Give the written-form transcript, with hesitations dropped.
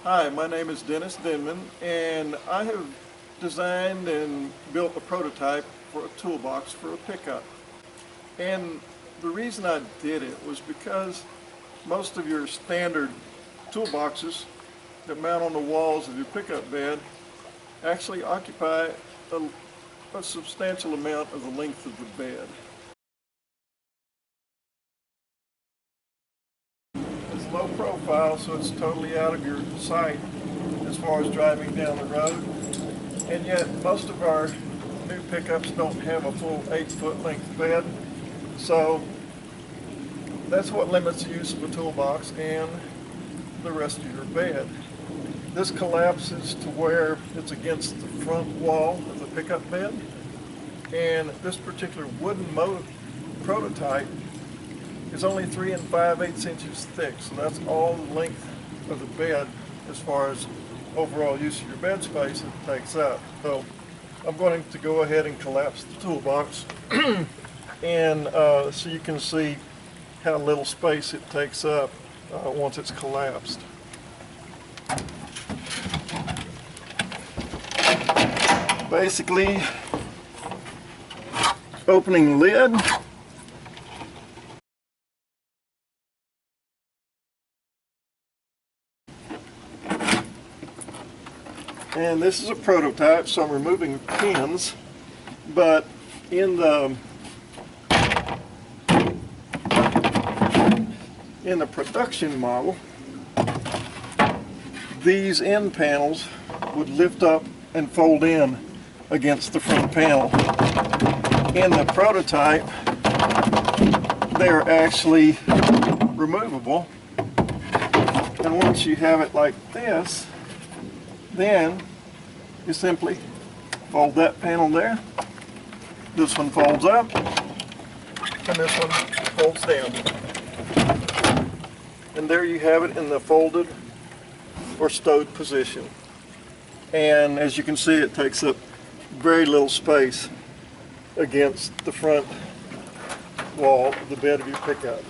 Hi, my name is Dennis Denman, and I have designed and built a prototype for a toolbox for a pickup. And the reason I did it was because most of your standard toolboxes that mount on the walls of your pickup bed actually occupy a substantial amount of the length of the bed. It's low profile, so it's totally out of your sight as far as driving down the road. And yet most of our new pickups don't have a full 8-foot length bed. So that's what limits the use of a toolbox and the rest of your bed. This collapses to where it's against the front wall of the pickup bed. And this particular wooden prototype is only 3 5/8 inches thick. So that's all the length of the bed as far as overall use of your bed space it takes up. So I'm going to go ahead and collapse the toolbox and so you can see how little space it takes up once it's collapsed. Basically, opening lid, and this is a prototype, so I'm removing pins, but in the production model, these end panels would lift up and fold in against the front panel. In the prototype, they're actually removable, and once you have it like this, then you simply fold that panel there, this one folds up, and this one folds down. And there you have it in the folded or stowed position. And as you can see, it takes up very little space against the front wall of the bed of your pickup.